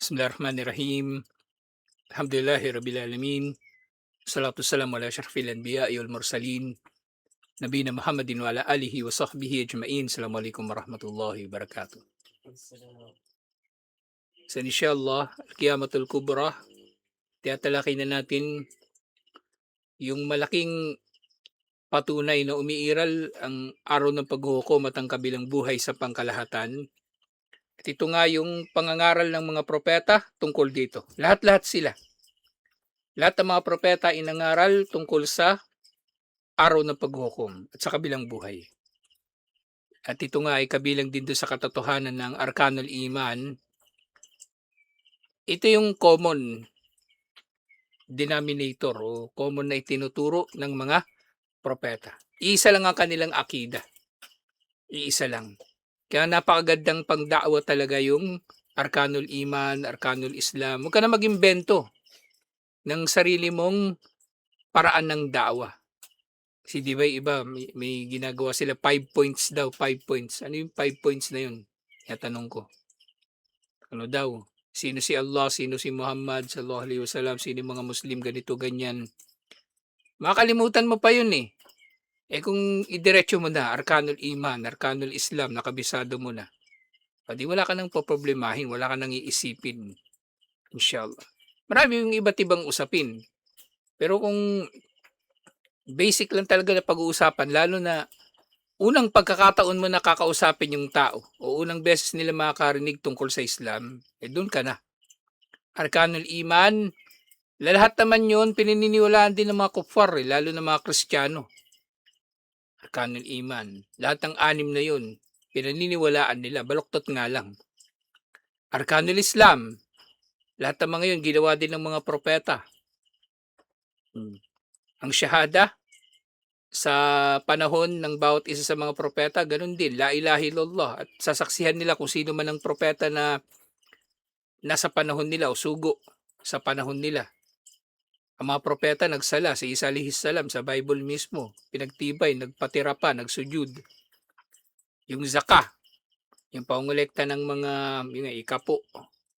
Bismillahirrahmanirrahim. Alhamdulillahi rabbil alamin. Salatu wassalamu ala asyrafil anbiya'i wal mursalin. Nabiyina Muhammadin wa ala alihi wa sahbihi ajma'in. Assalamualaikum warahmatullahi wabarakatuh. So insyaallah, Al-Qiyamatul Kubra, tiyatalakay na natin yung malaking patunay na umiiral ang araw ng paghuhukom at ang kabilang buhay sa pangkalahatan. At ito nga yung pangangaral ng mga propeta tungkol dito. Lahat-lahat sila. Lahat ng mga propeta ay nangaral tungkol sa araw ng paghukom at sa kabilang buhay. At ito nga ay kabilang din doon sa katotohanan ng Arkanul Iman. Ito yung common denominator o common na itinuturo ng mga propeta. Iisa lang ang kanilang akida. Iisa lang. Kaya napakagandang pangdakwa talaga yung Arkanul Iman, Arkanul Islam. Huwag ka na mag-imbento ng sarili mong paraan ng da'wa. Kasi di ba iba, may ginagawa sila 5 points daw, 5 points. Ano yung 5 points na yun? Yatanong ko. Ano daw? Sino si Allah, sino si Muhammad sallallahu alaihi wasallam, sino yung mga Muslim, ganito, ganyan. Makakalimutan mo pa yun eh. Eh kung idiretso mo na, Arkanul Iman, Arkanul Islam, nakabisado mo na. Pwede wala ka nang poproblemahin, wala ka nang iisipin. Inshallah. Marami yung iba't ibang usapin. Pero kung basic lang talaga na pag-uusapan, lalo na unang pagkakataon mo na kakausapin yung tao o unang beses nila makakarinig tungkol sa Islam, eh doon ka na. Arkanul Iman, lahat naman yun, pinaniniwalaan din ng mga kuffar, lalo na mga Kristiyano. Arkanul Iman, lahat ng 6 na yun, pinaniniwalaan nila, baluktot nga lang. Arkanul Islam, lahat ng mga yun, ginawa din ng mga propeta. Ang syahada, sa panahon ng bawat isa sa mga propeta, ganun din, la ilaha illallah, at sasaksihan nila kung sino man ang propeta na nasa panahon nila o sugo sa panahon nila. Ang mga propeta nagsala, si Isa alaihi salam sa Bible mismo, pinagtibay, nagpatira pa, nagsujud. Yung zakah, yung pangolekta ng mga yung ikapo,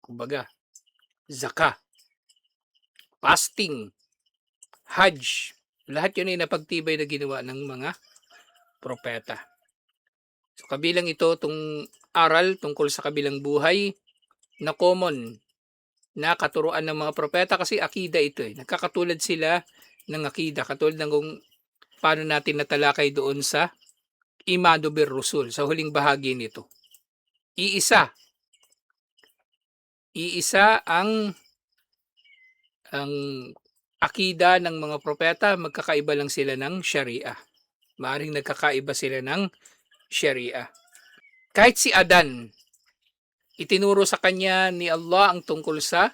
kumbaga, zakah, fasting, hajj, lahat yun ay napagtibay na ginawa ng mga propeta. So kabilang ito itong aral tungkol sa kabilang buhay na common na katuruan ng mga propeta kasi akida ito eh. Nagkakatulad sila ng akida, katulad ng kung paano natin natalakay doon sa Imanu bir Rusul sa huling bahagi nito. Iisa ang akida ng mga propeta, magkakaiba lang sila ng Sharia. Maaring nagkakaiba sila ng Sharia. Kahit si Adan, itinuro sa kanya ni Allah ang tungkol sa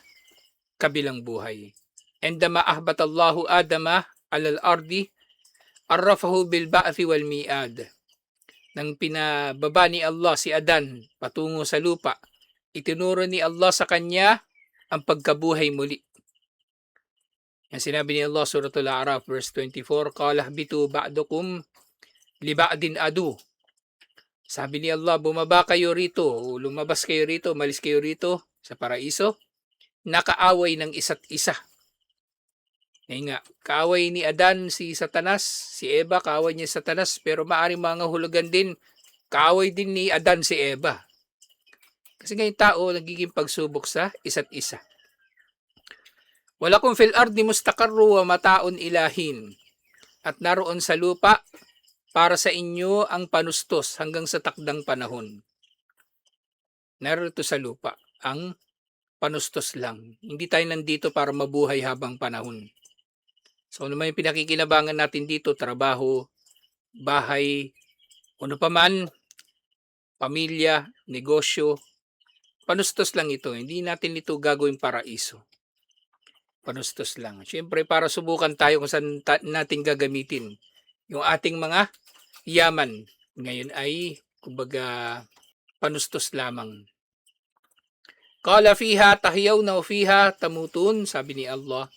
kabilang buhay. Endama ahbatallahu Adama alal ardi arrafahu bil ba'thi wal mi'ad. Nang pinababa ni Allah si Adan patungo sa lupa, itinuro ni Allah sa kanya ang pagkabuhay muli. Yan sinabi ni Allah suratul A'raf verse 24, qala bitu ba'dukum li ba'din adu. Sabi ni Allah, bumaba kayo rito, o lumabas kayo rito, malis kayo rito sa paraiso, nakaaway ng isa't isa. Ngayon nga, kaaway ni Adan si Satanas, si Eva, kaaway niya si Satanas, pero maaaring mga hulugan din, kaaway din ni Adan si Eva. Kasi ngayon tao, nagiging pagsubok sa isa't isa. Walakum fil ardi mustaqarru wa mataun ilahin. At naroon sa lupa, para sa inyo ang panustos hanggang sa takdang panahon. Narito sa lupa ang panustos lang. Hindi tayo nandito para mabuhay habang panahon. So ano may pinakikinabangan natin dito, trabaho, bahay, ano pa man, pamilya, negosyo, panustos lang ito. Hindi natin ito gagawing paraiso. Panustos lang. Siyempre para subukan tayo kung saan natin gagamitin yung ating mga yaman. Ngayon ay, kumbaga, panustos lamang. Qala fiha tahyawna wa fiha tamutun, sabi ni Allah.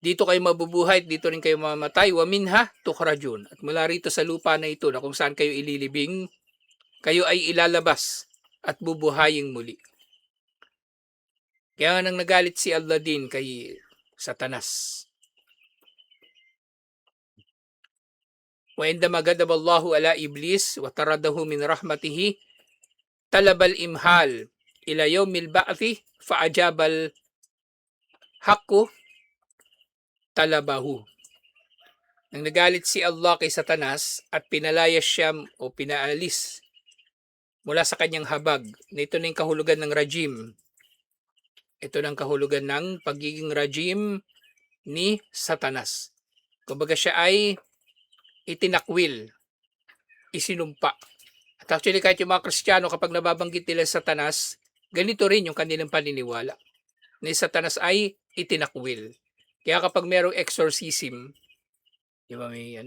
Dito kayo mabubuhay, dito rin kayo mamamatay, wa minha tukhrajun. At mula rito sa lupa na ito na kung saan kayo ililibing, kayo ay ilalabas at bubuhayin muli. Kaya nga nang nagalit si Allah din kay Satanas. Wa indama ghadaba Allahu ala Iblis wa taradahu min rahmatihi talabal imhal ila yawmil ba'thi fa ajabal haqqu talabahu. Nang nagalit si Allah kay Satanas at pinalayas siya o pinaalis mula sa kanyang habag, nito na yung kahulugan ng rajim. Ito ng kahulugan ng pagiging rajim ni Satanas. Kumbaga siya ay itinakwil, isinumpa. At actually kahit yung mga Kristiyano kapag nababanggit nila Satanas, ganito rin yung kanilang paniniwala. Ni Satanas ay itinakwil. Kaya kapag merong exorcism, di ba may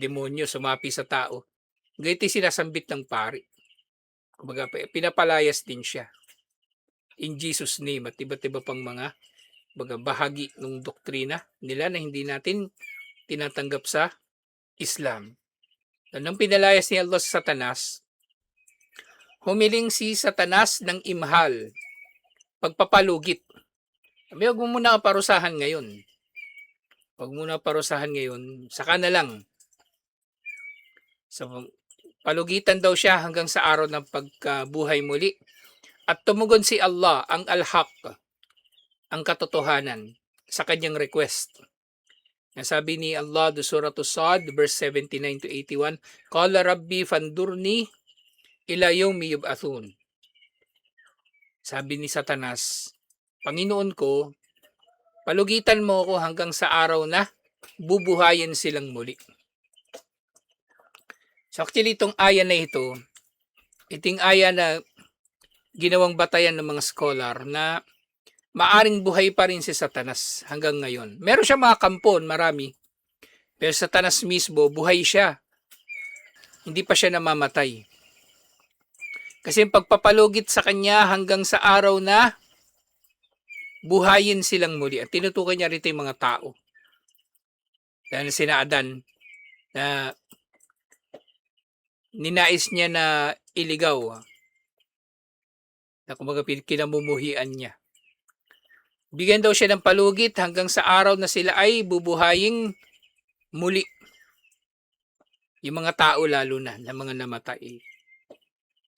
demonyo sumapi sa tao, ganito sinasambit ng pari. Kumbaga pinapalayas din siya. In Jesus name at iba't iba pang mga bahagi ng doktrina nila na hindi natin tinatanggap sa Islam. Nang pinalayas ni Allah sa Satanas, humiling si Satanas ng imhal, pagpapalugit. Huwag mo muna parusahan ngayon. Huwag muna parusahan ngayon, saka na lang. So, palugitan daw siya hanggang sa araw ng pagkabuhay muli. At tumugon si Allah, ang al-haq, ang katotohanan, sa kanyang request. Nasabi ni Allah do Surah As-Sad, verse 79 to 81, Qala Rabbi fandurni ila yawmi yub'athun. Sabi ni Satanas, Panginoon ko, palugitan mo ako hanggang sa araw na bubuhayin silang muli. So actually itong aya na ito, iting aya na ginawang batayan ng mga scholar na maaring buhay pa rin si Satanas hanggang ngayon. Meron siya mga kampon, marami. Pero Satanas mismo, buhay siya. Hindi pa siya namamatay. Kasi yung pagpapalugit sa kanya hanggang sa araw na buhayin silang muli. At tinutukoy niya rito yung mga tao. Dahil sina Adan na ninais niya na iligaw. Na kumbaga kinamumuhian niya. Bigyan daw siya ng palugit hanggang sa araw na sila ay bubuhaying muli. Yung mga tao lalo na mga namatay.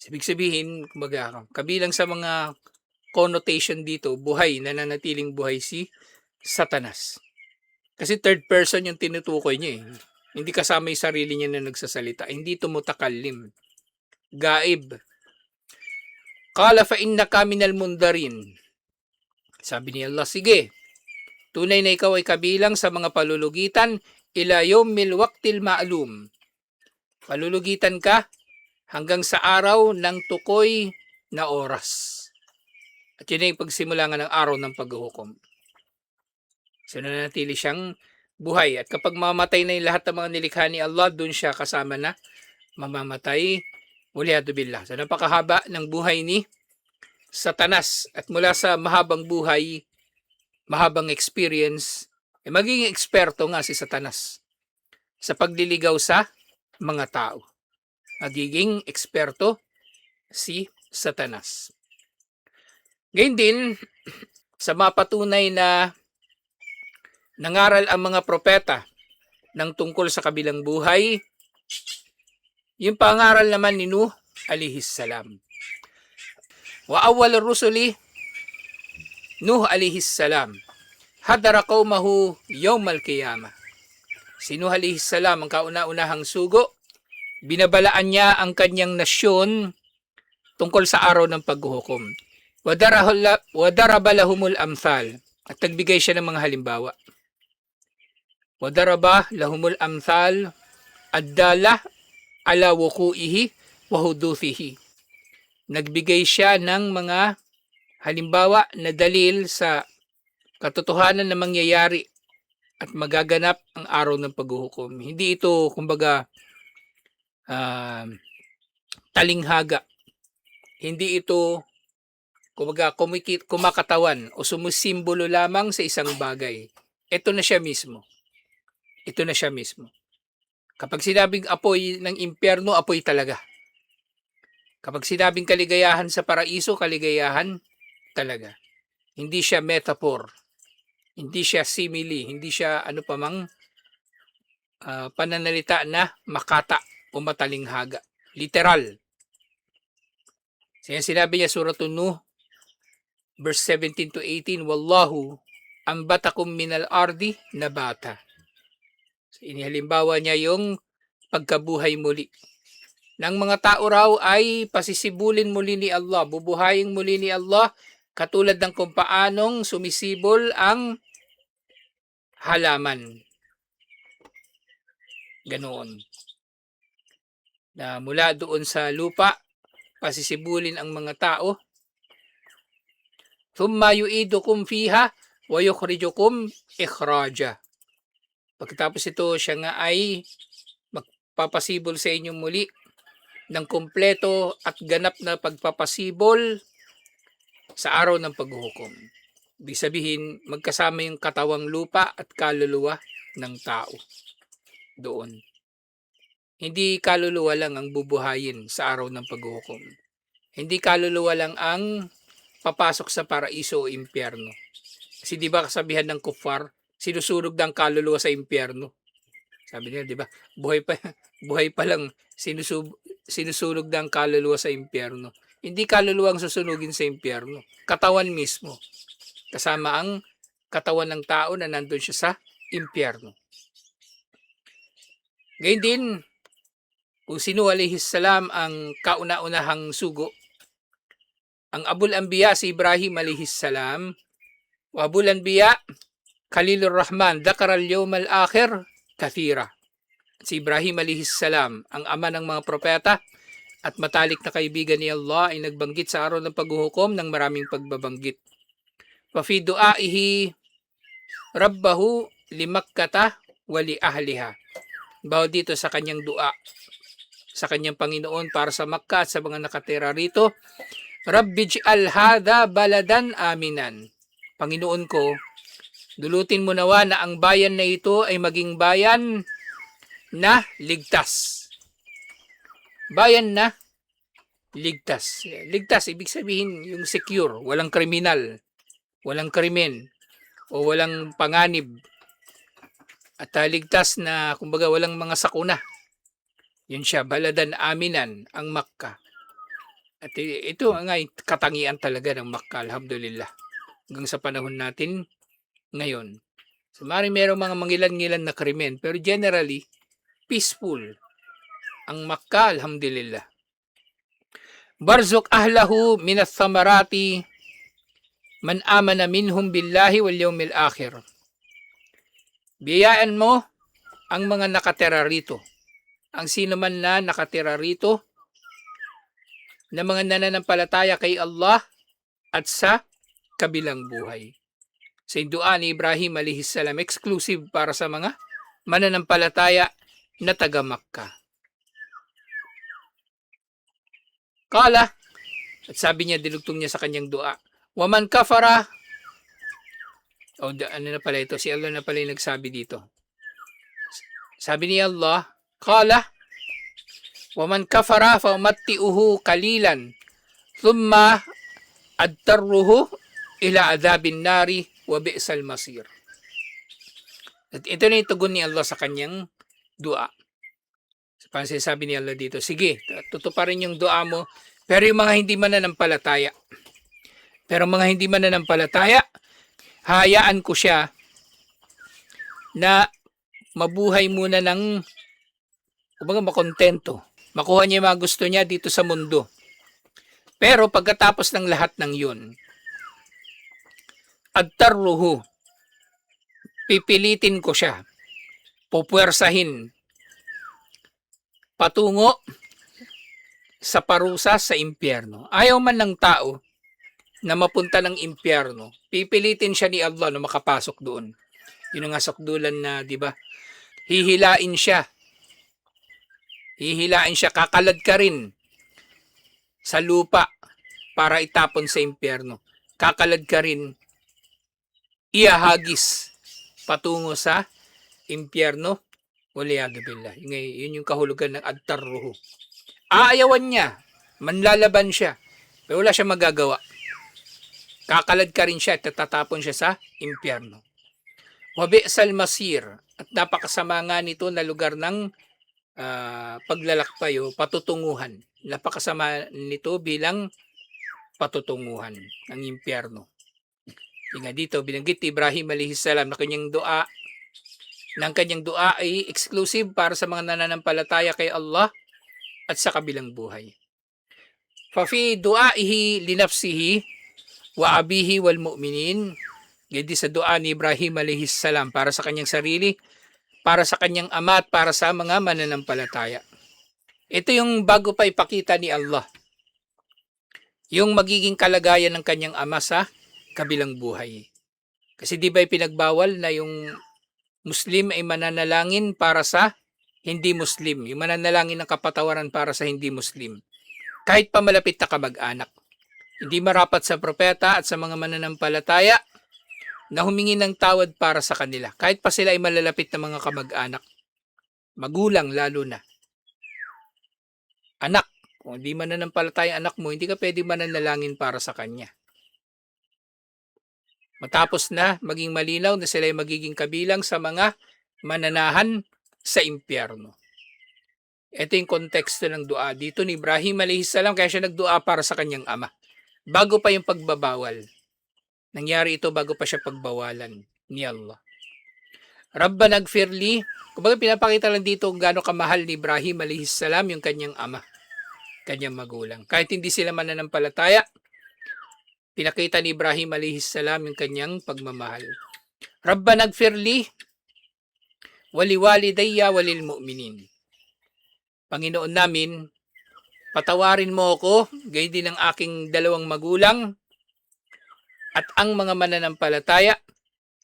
Ibig sabihin, kumbaga, kabilang sa mga connotation dito, buhay, nananatiling buhay si Satanas. Kasi third person yung tinutukoy niya eh. Hindi kasama yung sarili niya na nagsasalita. Hindi ito mutakallim. Gaib. Qala fa innaka minal mundarin. Sabi ni Allah, sige, tunay na ikaw ay kabilang sa mga palulugitan ila yawmil waqtil ma'lum. Palulugitan ka hanggang sa araw ng tukoy na oras. At yun ay pagsimula nga ng araw ng paghuhukom. So nanatili siyang buhay. At kapag mamatay na yung lahat ng mga nilikha ni Allah, dun siya kasama na mamamatay. Waliyadu billah. So napakahaba ng buhay ni Satanas at mula sa mahabang buhay, mahabang experience, magiging eksperto nga si Satanas sa pagliligaw sa mga tao. Magiging eksperto si Satanas. Gayun din, sa mapatunay na nangaral ang mga propeta ng tungkol sa kabilang buhay, yung pangaral naman ni Nuh alayhis salam. Wa awwal rusuli Nuh alayhis salam hadara qaumahu yawmal qiyamah. Si Nuh alayhis salam ang kauna-unahang sugo, binabalaan niya ang kanyang nasyon tungkol sa araw ng paghuhukom. Wadaraba lahumul amthal, at nagbigay siya ng mga halimbawa. Wadaraba lahumul amthal addala ala wuku'ihi wa huduthihi. Nagbigay siya ng mga halimbawa na dalil sa katotohanan na mangyayari at magaganap ang araw ng paghuhukom. Hindi ito, kumbaga, talinghaga. Hindi ito, kumbaga, kumakatawan o sumusimbolo lamang sa isang bagay. Ito na siya mismo. Ito na siya mismo. Kapag sinabing apoy ng impyerno, apoy talaga. Kapag sinabing kaligayahan sa paraiso, kaligayahan talaga. Hindi siya metaphor, hindi siya simile, hindi siya ano pa mang pananalita na makata o matalinghaga. Literal. Kaya sinabi niya Suratun Nuh, verse 17 to 18, Wallahu ambatakum minal ardi nabata. So, inihalimbawa niya yung pagkabuhay muli. Ng mga tao raw ay pasisibulin muli ni Allah, bubuhayin muli ni Allah, katulad ng kung paanong sumisibol ang halaman. Ganoon. Na mula doon sa lupa, pasisibulin ang mga tao. Thumma yu'idukum fiha wa yukhrijukum ikhraja. Pagkatapos ito, siya nga ay magpapasibol sa inyo muli ng kumpleto at ganap na pagpapasibol sa araw ng paghuhukom. Ibig sabihin, magkasama yung katawang lupa at kaluluwa ng tao doon. Hindi kaluluwa lang ang bubuhayin sa araw ng paghuhukom. Hindi kaluluwa lang ang papasok sa paraiso o impyerno. Kasi di ba kasabihan ng kuffar, sinusunog ng kaluluwa sa impyerno. Sabi nila, di ba? Buhay pa lang sinusunog ng kaluluwa sa impyerno. Hindi kaluluwa ang susunugin sa impyerno. Katawan mismo. Kasama ang katawan ng tao na nandun siya sa impyerno. Gayun din, kung sino alayhis salam ang kauna-unahang sugo, ang Abul Anbiya si Ibrahim alayhis salam, wa Abul Anbiya Khalilur Rahman dhakara al-yawm al-akhir kathira. Si Ibrahim alayhis salam, ang ama ng mga propeta at matalik na kaibigan ni Allah, ay nagbanggit sa araw ng paghuhukom ng maraming pagbabanggit. Wa fi du'aihi rabbahu limakkata wa li ahliha. Bawat dito sa kanyang dua sa kanyang Panginoon para sa Makkah at sa mga nakatira rito, Rabbij'al hadha baladan aminan. Panginoon ko, dulutin mo nawa na ang bayan na ito ay maging bayan na ligtas. Bayan na ligtas. Ligtas, ibig sabihin yung secure, walang kriminal, walang krimen, o walang panganib. At ligtas na, kumbaga, walang mga sakuna. Yun siya, baladan aminan, ang Makkah. At ito nga katangian talaga ng Makkah, alhamdulillah. Hanggang sa panahon natin ngayon. So, merong mga mangilan-ngilan na krimen, pero generally, peaceful ang Makkah, alhamdulillah. Barzuk ahlahu minas samarati man amana minhum billahi wal yawmil akhir. Biyayaan mo ang mga nakatira rito. Ang sino man na nakatira rito na mga nananampalataya kay Allah at sa kabilang buhay. Sa dua ni Ibrahim alayhis salam, exclusive para sa mga mananampalataya na taga Makkah. Kala, at sabi niya, dilugtong niya sa kanyang dua, waman kafara, ano na pala ito, si Allah na pala yung nagsabi dito. Sabi ni Allah, kala, waman kafara fa umatti'uhu kalilan, thumma adtarruhu ila adhabin nari wa bi'sal masir. At ito na yung tugon ni Allah sa kanyang dua. Parang sinasabi ni Allah dito, sige, tutuparin yung dua mo, pero yung mga hindi mananampalataya. Pero mga hindi mananampalataya, hayaan ko siya na mabuhay muna ng, kumbaga, makontento. Makuha niya yung mga gusto niya dito sa mundo. Pero pagkatapos ng lahat ng yun, adtarruhu, pipilitin ko siya, pupuwersahin, patungo sa parusa sa impyerno. Ayaw man ng tao na mapunta ng impyerno, pipilitin siya ni Allah na makapasok doon. Yun ang asakdulan na, di ba? Hihilain siya, kakalad ka rin sa lupa para itapon sa impyerno. Kakalad ka rin, iahagis patungo sa impyerno. Waliyadu billah. Yun yung kahulugan ng adtarruhu. Aayawan niya, manlalaban siya, pero wala siya magagawa. kakalad ka rin siya at tatapon siya sa impyerno. Wa bi'sal masir, at napakasama nga nito na lugar ng paglalakbay o patutunguhan. Napakasama nito bilang patutunguhan ng impyerno. Nga dito, binanggit ni Ibrahim alayhis salam na kanyang dua ay exclusive para sa mga nananampalataya kay Allah at sa kabilang buhay. Fa-fi du'aihi li nafsihi wa abihi wal mu'minin, hindi sa dua ni Ibrahim alayhis salam para sa kanyang sarili, para sa kanyang ama at para sa mga mananampalataya. Ito yung bago pa ipakita ni Allah, yung magiging kalagayan ng kanyang ama sa kabilang buhay. Kasi di ba ipinagbawal na yung Muslim ay mananalangin para sa hindi Muslim, yung mananalangin ng kapatawaran para sa hindi Muslim, kahit pa malapit na kamag-anak. Hindi marapat sa propeta at sa mga mananampalataya na humingi ng tawad para sa kanila, kahit pa sila ay malalapit na mga kamag-anak, magulang lalo na. Anak, kung hindi mananampalataya anak mo, hindi ka pwede mananalangin para sa kanya. Matapos na maging malinaw na sila ay magiging kabilang sa mga mananahan sa impyerno. Ito yung konteksto ng dua dito ni Ibrahim alayhis salam, kaya siya nagdua para sa kanyang ama. Bago pa yung pagbabawal. Nangyari ito bago pa siya pagbawalan ni Allah. Rabbana gfirli, kumbaga pinapakita lang dito kung gaano kamahal ni Ibrahim alayhis salam yung kanyang ama, kanyang magulang. Kahit hindi sila mananampalataya, pinakita ni Ibrahim alayhis salam yung kanyang pagmamahal. Rabbana gfirli waliwalidayya walil mu'minin. Panginoon namin, patawarin mo ako, gayon din ang aking dalawang magulang at ang mga mananampalataya,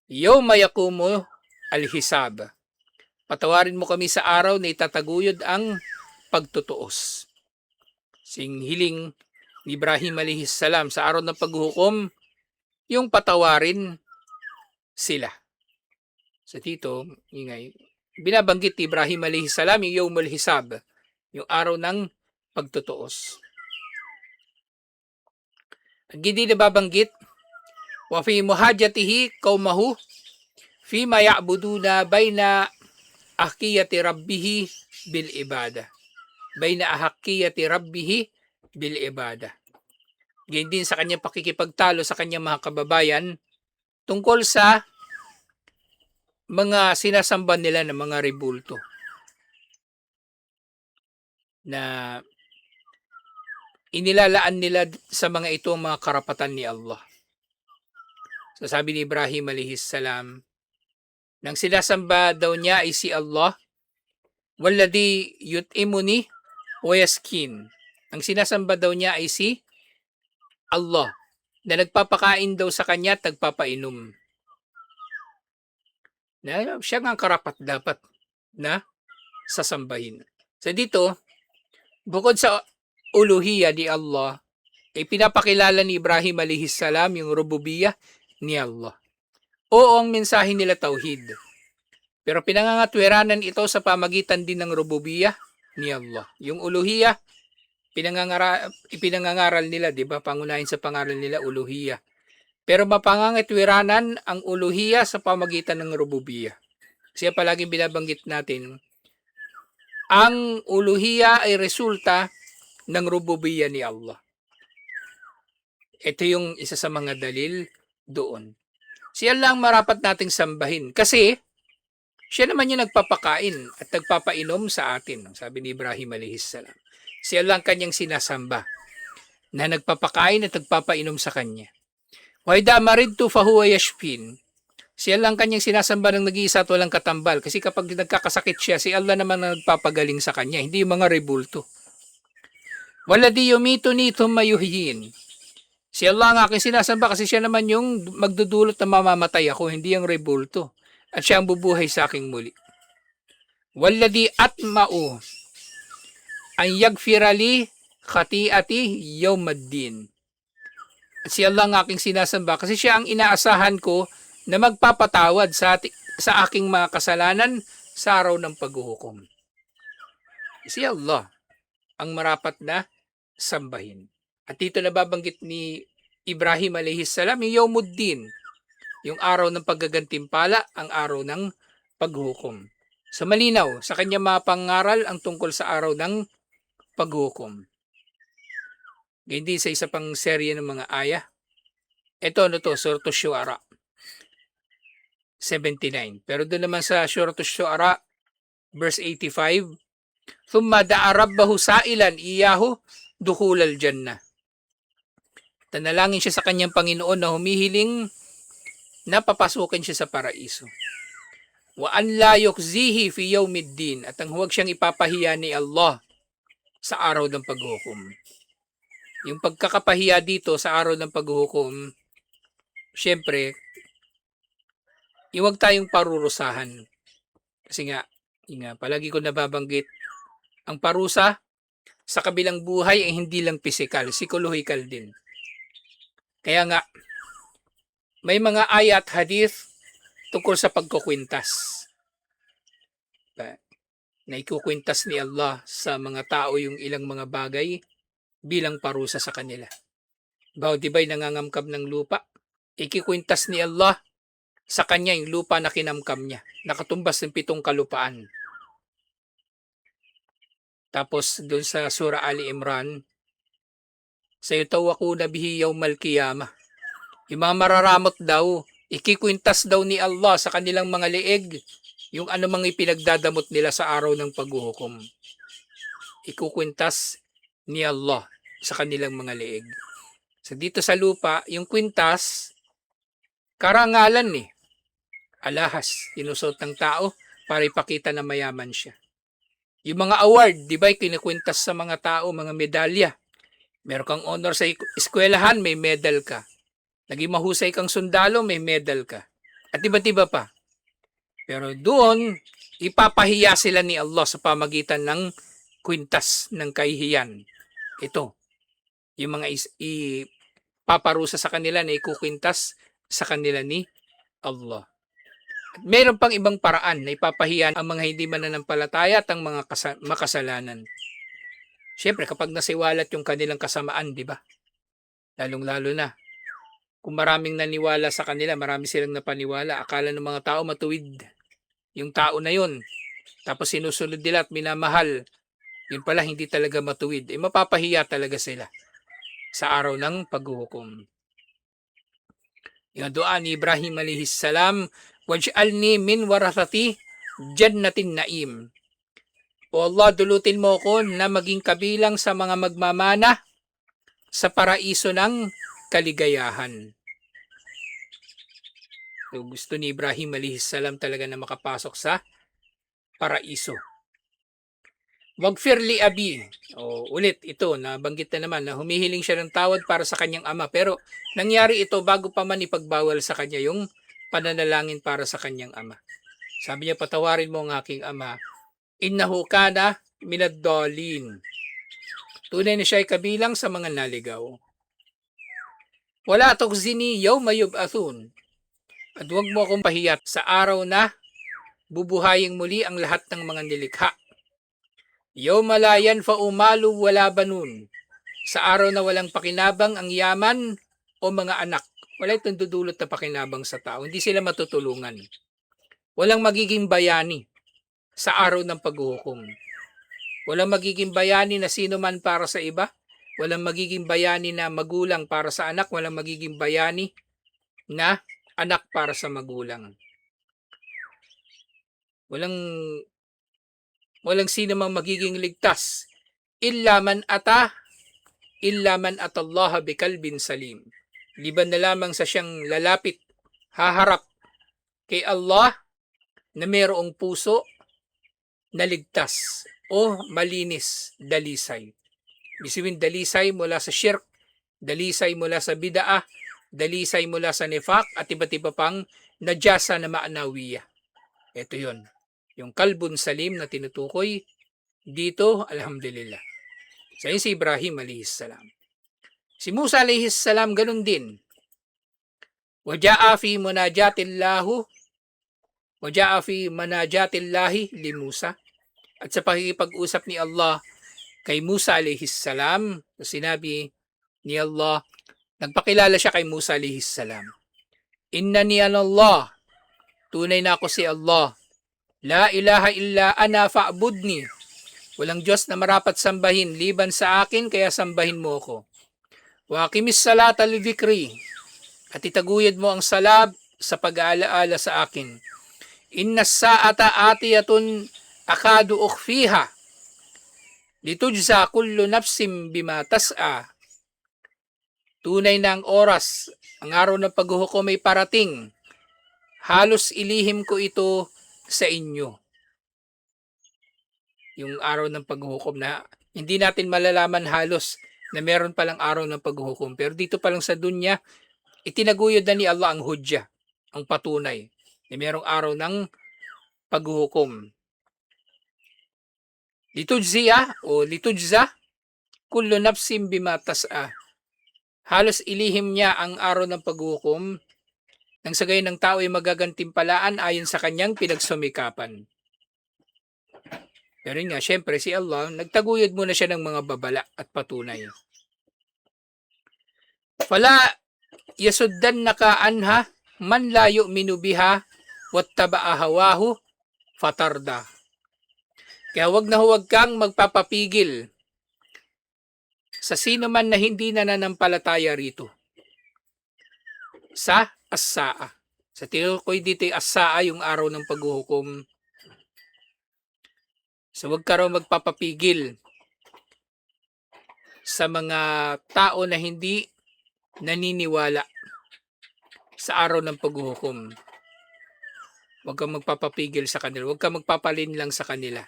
yawma yaqumu al-hisab. Patawarin mo kami sa araw na itataguyod ang pagtutuos. Sing hiling ni Ibrahim alayhis salam sa araw ng paghuhukom, yung patawarin sila. Sa dito, ingay, binabanggit ni Ibrahim alayhis salam yung yawmul hisab, yung araw ng pagtutuos. Ang hindi nababanggit, wa fi muhajatihi qaumahu fi ma ya'buduna baina ahkiyati rabbihi bil ibada. Baina ahkiyati rabbihi bil ibada. Ganyan din sa kanyang pakikipagtalo sa kanyang mga kababayan tungkol sa mga sinasamba nila ng mga rebulto na inilalaan nila sa mga ito ang mga karapatan ni Allah. So sabi ni Ibrahim alayhis salam, nang sinasamba daw niya ay si Allah, walladhi yut'imuni wa yaskin. Ang sinasamba daw niya ay si Allah, na nagpapakain daw sa kanya at nagpapainom. Na siya nga karapat dapat na sasambahin. So dito, bukod sa uluhiyya ni Allah, ay pinapakilala ni Ibrahim alayhis salam yung rububiyah ni Allah. Oo, ang mensahe nila tauhid. Pero pinangangatwiranan ito sa pamagitan din ng rububiyah ni Allah. Yung uluhiyah, ipinangangaral nila, di ba? Pangunahin sa pangaral nila, uluhiyah. Pero mapangangatwiranan ang uluhiyah sa pamagitan ng rububiyah. Siya palaging binabanggit natin, ang uluhiyah ay resulta ng rububiyah ni Allah. Ito yung isa sa mga dalil doon. Siya lang marapat nating sambahin kasi siya naman yung nagpapakain at nagpapainom sa atin. Sabi ni Ibrahim alayhis salam. Siya lang kanyang sinasamba na nagpapakain at nagpapainom sa kanya. Wa idha maridtu fahuwa yashfin. Siya lang kanyang sinasamba ng nag-iisa at walang katambal. Kasi kapag nagkakasakit siya, si Allah naman ang nagpapagaling sa kanya, hindi yung mga rebulto. Walladhi yumituni thumma yuhyin. Si Allah ang aking sinasamba kasi siya naman yung magdudulot na mamamatay ako, hindi ang rebulto. At siya ang bubuhay sa aking muli. Walladhi atma'u an yagfirali khati'ati yawmaddin. At si Allah ang aking sinasamba kasi siya ang inaasahan ko na magpapatawad sa aking mga kasalanan sa araw ng paghuhukom. Si Allah ang marapat na sambahin. At dito nababanggit ni Ibrahim alayhis salam, yung Yawmuddin, yung araw ng paggagantimpala, ang araw ng paghukom. So malinaw, sa kanya mga pangaral ang tungkol sa araw ng paghukom. Hindi sa isa pang serye ng mga aya. Ito ano to, Surah Asy-Syu'ara 79. Pero doon naman sa Surah Asy-Syu'ara verse 85, thumma da'a rabbahu sa'ilan iyahu dukhulal jannah. Tanalangin siya sa kanyang Panginoon na humihiling na papasukin siya sa paraiso. Wa an la yukhzihi fi yawmiddin, at ang huwag siyang ipapahiya ni Allah sa araw ng paghukom. Yung pagkakapahiya dito sa araw ng paghukom, syempre, iwag tayong parurusahan. Kasi nga, palagi ko nababanggit, ang parusa sa kabilang buhay ay hindi lang physical, psychological din. Kaya nga, may mga ayat hadith tungkol sa pagkukwintas. Na ikukwintas ni Allah sa mga tao yung ilang mga bagay bilang parusa sa kanila. Bawat iba'y nangangamkam ng lupa, ikikwintas ni Allah sa kanya yung lupa na kinamkam niya, nakatumbas ng 7 kalupaan. Tapos doon sa Surah Ali Imran, sayutawaquna bihi yawmal qiyamah, yung mga mararamot daw, ikikwintas daw ni Allah sa kanilang mga leeg yung anumang ipinagdadamot nila sa araw ng paghuhukom. Ikukwintas ni Allah sa kanilang mga leeg. So dito sa lupa, yung kwintas, karangalan eh. Alahas, inusot ng tao para ipakita na mayaman siya. Yung mga award, di ba, kinikwintas sa mga tao, mga medalya. Meron kang honor sa eskwelahan, may medal ka. Naging mahusay kang sundalo, may medal ka. At iba-iba pa. Pero doon, ipapahiya sila ni Allah sa pamagitan ng kwintas ng kahihiyan. Ito, yung mga ipaparusa sa kanila na ikukwintas sa kanila ni Allah. At meron pang ibang paraan na ipapahiya ang mga hindi mananampalataya at ang mga makasalanan. Siyempre, kapag nasiwalat yung kanilang kasamaan, di ba? Lalong-lalo na. Kung maraming naniwala sa kanila, marami silang napaniwala, akala ng mga tao matuwid yung tao na yun. Tapos sinusunod nila at minamahal. Yun pala, hindi talaga matuwid. Mapapahiya talaga sila sa araw ng paghuhukom. Yung dua ni Ibrahim alayhis salam, waj'alni min warathati jannatin naim. O Allah, dulutin mo ko na maging kabilang sa mga magmamana sa paraiso ng kaligayahan. So, gusto ni Ibrahim alayhis salam talaga na makapasok sa paraiso. Wagfir li abi. Ulit ito, nabanggit na naman na humihiling siya ng tawad para sa kanyang ama. Pero nangyari ito bago pa man ipagbawal sa kanya yung pananalangin para sa kanyang ama. Sabi niya, patawarin mo ang aking ama. Innahu kana minad-dallin. Tunay na siya ay kabilang sa mga naligaw. Wala tukhzini yawma yub'athun. At huwag mo akong pahiyat sa araw na bubuhayin muli ang lahat ng mga nilikha. Yawma la yanfa'u malu wala banun. Sa araw na walang pakinabang ang yaman o mga anak. Wala itong dudulot na pakinabang sa tao. Hindi sila matutulungan. Walang magiging bayani sa araw ng paghuhukom. Walang magiging bayani na sino man para sa iba. Walang magiging bayani na magulang para sa anak. Walang magiging bayani na anak para sa magulang. Walang sino mang magiging ligtas. Illa man atallaha bikalbin salim. Liban na lamang sa siyang lalapit, haharap kay Allah na mayroong puso na ligtas o malinis, dalisay. Ibig dalisay mula sa shirk, dalisay mula sa bid'ah, dalisay mula sa nifaq at iba't iba pang najasa na ma'nawiya. Ito yun. Yung kalbun salim na tinutukoy dito, alhamdulillah. Sa si Ibrahim alayhis salam. Si Musa alayhis salam ganun din. Waja'a fi manajatillahi li Musa. At sa pakikipag-usap ni Allah kay Musa alayhis salam, sinabi ni Allah, Nagpakilala siya kay Musa alayhis salam. Innani anallah, tunay na ako si Allah. La ilaha illa ana fa'budni. Walang Diyos na marapat sambahin liban sa akin, kaya sambahin mo ako. Wa aqimis salata lidhikri, at itaguyod mo ang salab sa pag-aalaala sa akin. Inna sa'ata atiyatun akadu ukhfiha litujza kullu nafsim bima tas'a. Tunay na ang oras, ang araw ng paghuhukom ay parating. Halos ilihim ko ito sa inyo. Yung araw ng paghuhukom na hindi natin malalaman halos na meron palang araw ng paghuhukom. Pero dito palang sa dunya, itinaguyod na ni Allah ang hudya, ang patunay na merong araw ng paghuhukom. Litujziya o litujza kullu nafsin bima tas'a. Halos ilihim niya ang araw ng paghuhukom nang sa gayon ng tao ay magagantimpalaan ayon sa kanyang pinagsumikapan. Pero yun nga, syempre si Allah, nagtaguyod muna siya ng mga babala at patunay. Fala yasuddannaka anha man la yu'minu biha wattaba'a hawahu fatarda. Kaya huwag kang magpapapigil sa sino man na hindi nananampalataya rito. Sa as-saa. Sa tinukoy dito ay as-saa, yung araw ng paghuhukom. So huwag ka raw magpapapigil sa mga tao na hindi naniniwala sa araw ng paghuhukom. Huwag kang magpapapigil sa kanila. Huwag kang magpapalin lang sa kanila.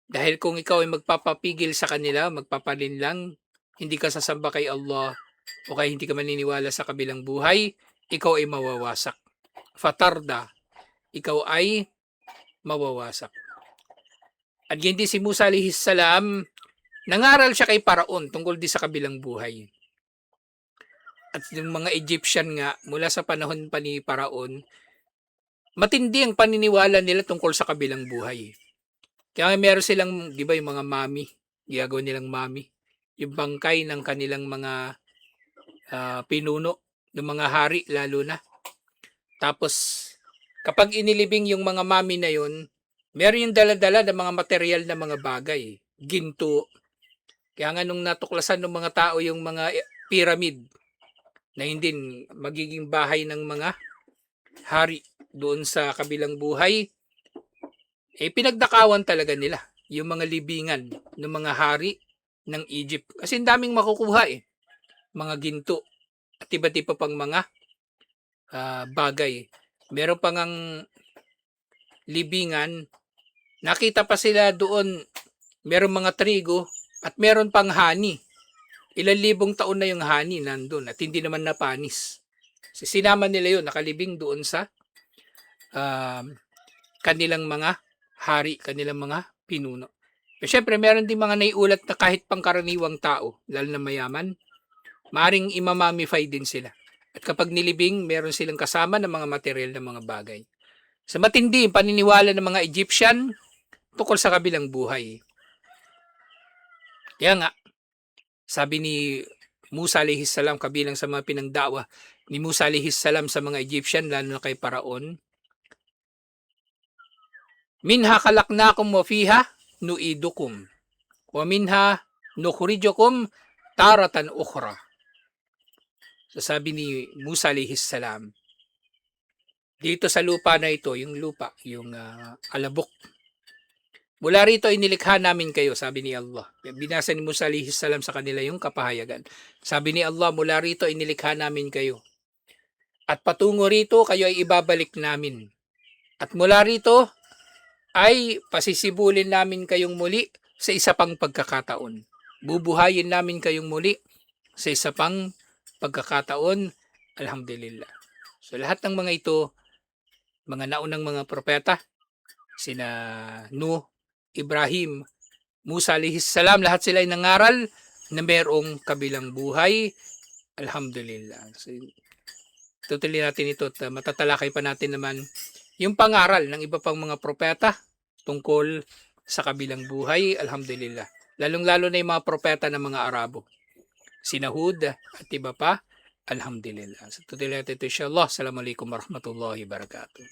Dahil kung ikaw ay magpapapigil sa kanila, magpapalin lang, hindi ka sasamba kay Allah o kaya hindi ka maniniwala sa kabilang buhay, ikaw ay mawawasak. Fatarda, ikaw ay mawawasak. At hindi si Musa alayhis salam, nangaral siya kay Paraon tungkol di sa kabilang buhay. At yung mga Egyptian nga, mula sa panahon pa ni Paraon, matindi ang paniniwala nila tungkol sa kabilang buhay. Kaya meron silang, di ba, yung mga mami, ginagawa nilang mami, yung bangkay ng kanilang mga pinuno, ng mga hari lalo na. Tapos, kapag inilibing yung mga mami na yun, meron yung dala-dala ng mga material na mga bagay, ginto. Kaya nga nung natuklasan ng mga tao yung mga pyramid, na hindi magiging bahay ng mga hari doon sa kabilang buhay, pinagdakawan talaga nila yung mga libingan ng mga hari ng Egypt. Kasi daming makukuha mga ginto at iba't iba pang mga bagay. Meron pang ang libingan, nakita pa sila doon, meron mga trigo at meron pang honey. Ilang libong taon na yung honey nandun at hindi naman napanis. Sinama nila yun, nakalibing doon sa kanilang mga hari, kanilang mga pinuno. Pero syempre, meron din mga naiulat na kahit pangkaraniwang tao, lalo na mayaman, maring imamamify din sila. At kapag nilibing, meron silang kasama ng mga material na mga bagay. Sa matindi, paniniwala ng mga Egyptian tungkol sa kabilang buhay. Kaya nga, sabi ni Musa alayhis salam, kabilang sa mga pinangdawa ni Musa alayhis salam sa mga Egyptian, lalo na kay Paraon, minha khalaqnakum wa fiha nu'idukum wa minha nukhrijukum taratan ukhra. So sabi ni Musa alayhis salam, dito sa lupa na ito, yung lupa, yung alabok, mula rito inilikha namin kayo, sabi ni Allah. Binasa ni Musa alayhis salam sa kanila yung kapahayagan. Sabi ni Allah, mula rito inilikha namin kayo. At patungo rito, kayo ay ibabalik namin. At mula rito, ay pasisibulin namin kayong muli sa isa pang pagkakataon. Bubuhayin namin kayong muli sa isa pang pagkakataon. Alhamdulillah. So lahat ng mga ito, mga naunang mga propeta, sina Nuh, Ibrahim, Musa alayhis salam, lahat sila ay nangaral na mayroong kabilang buhay. Alhamdulillah. So, tutuloy natin ito at matatalakay pa natin naman yung pangaral ng iba pang mga propeta tungkol sa kabilang buhay. Alhamdulillah. Lalong-lalo na yung mga propeta ng mga Arabo. sinahud at iba pa. Alhamdulillah. Sa tuloy natin ito, insyaAllah. Assalamualaikum warahmatullahi wabarakatuh.